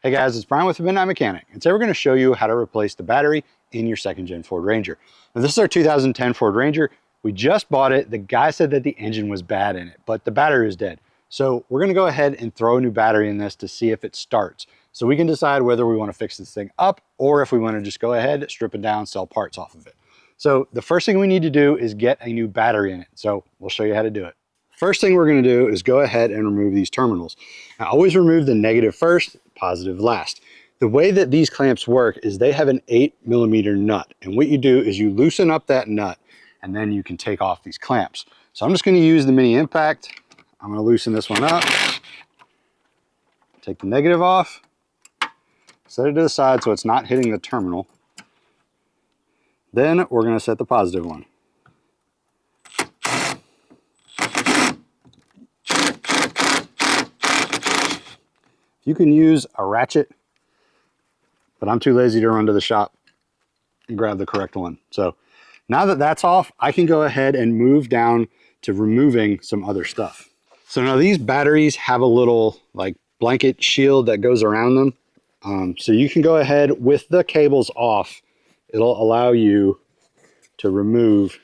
Hey guys, it's Brian with the Midnight Mechanic, and today we're going to show you how to replace the battery in your second gen Ford Ranger. Now this is our 2010 Ford Ranger. We just bought it. The guy said that the engine was bad in it, but the battery was dead. So we're going to go ahead and throw a new battery in this to see if it starts. So we can decide whether we want to fix this thing up or if we want to just go ahead, strip it down, sell parts off of it. So the first thing we need to do is get a new battery in it. So we'll show you how to do it. First thing we're going to do is go ahead and remove these terminals. Now, always remove the negative first, positive last. The way that these clamps work is they have an 8mm nut, and what you do is you loosen up that nut and then you can take off these clamps. So I'm just going to use the mini impact. I'm going to loosen this one up, take the negative off, set it to the side so it's not hitting the terminal. Then we're going to set the positive one. You can use a ratchet, but I'm too lazy to run to the shop and grab the correct one. So now that that's off, I can go ahead and move down to removing some other stuff. So now these batteries have a little like blanket shield that goes around them. So you can go ahead with the cables off. It'll allow you to remove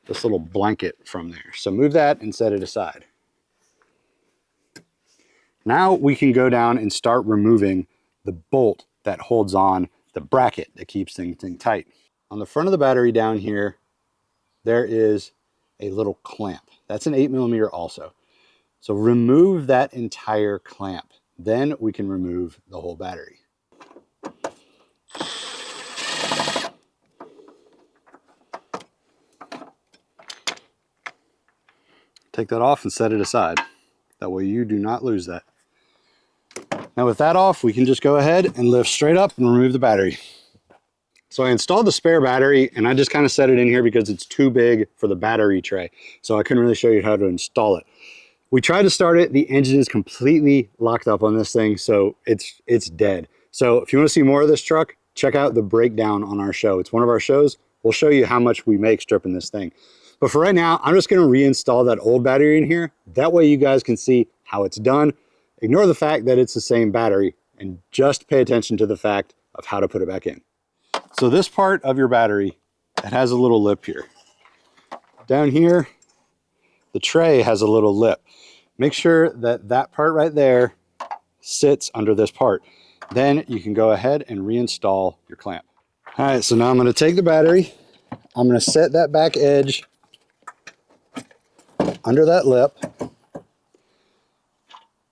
this little blanket from there. So move that and set it aside. Now we can go down and start removing the bolt that holds on the bracket that keeps things tight. On the front of the battery down here, there is a little clamp. That's an 8mm also. So remove that entire clamp. Then we can remove the whole battery. Take that off and set it aside. That way you do not lose that. Now with that off, we can just go ahead and lift straight up and remove the battery. So I installed the spare battery and I just kind of set it in here because it's too big for the battery tray. So I couldn't really show you how to install it. We tried to start it. The engine is completely locked up on this thing. So it's dead. So if you want to see more of this truck, check out the breakdown on our show. It's one of our shows. We'll show you how much we make stripping this thing. But for right now, I'm just going to reinstall that old battery in here. That way you guys can see how it's done. Ignore the fact that it's the same battery and just pay attention to the fact of how to put it back in. So this part of your battery, it has a little lip here. Down here, the tray has a little lip. Make sure that that part right there sits under this part. Then you can go ahead and reinstall your clamp. All right, so now I'm going to take the battery. I'm going to set that back edge under that lip.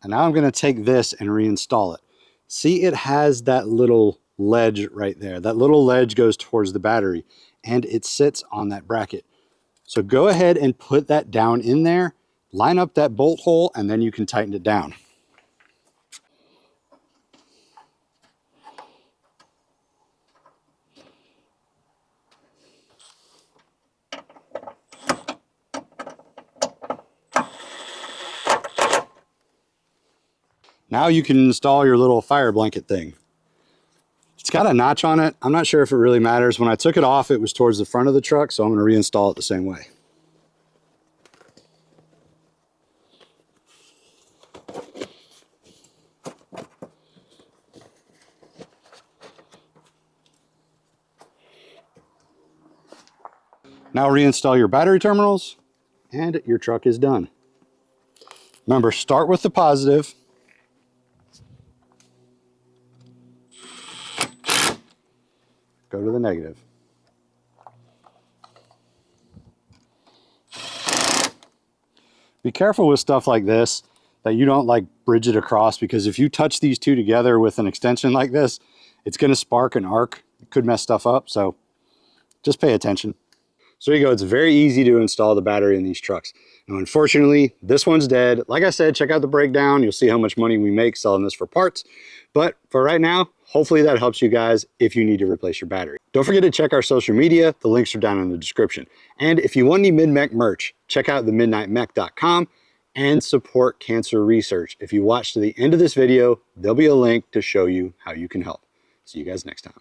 And now I'm going to take this and reinstall it. See, it has that little ledge right there. That little ledge goes towards the battery and it sits on that bracket. So go ahead and put that down in there, line up that bolt hole, and then you can tighten it down. Now you can install your little fire blanket thing. It's got a notch on it. I'm not sure if it really matters. When I took it off, it was towards the front of the truck, so I'm going to reinstall it the same way. Now reinstall your battery terminals, and your truck is done. Remember, start with the positive. Go to the negative. Be careful with stuff like this that you don't like bridge it across, because if you touch these two together with an extension like this, it's going to spark and arc. It could mess stuff up, so just pay attention. So there you go. It's very easy to install the battery in these trucks. Now, unfortunately, this one's dead. Like I said, check out the breakdown. You'll see how much money we make selling this for parts. But for right now, hopefully that helps you guys if you need to replace your battery. Don't forget to check our social media. The links are down in the description. And if you want any Mid-Mech merch, check out themidnightmech.com and support cancer research. If you watch to the end of this video, there'll be a link to show you how you can help. See you guys next time.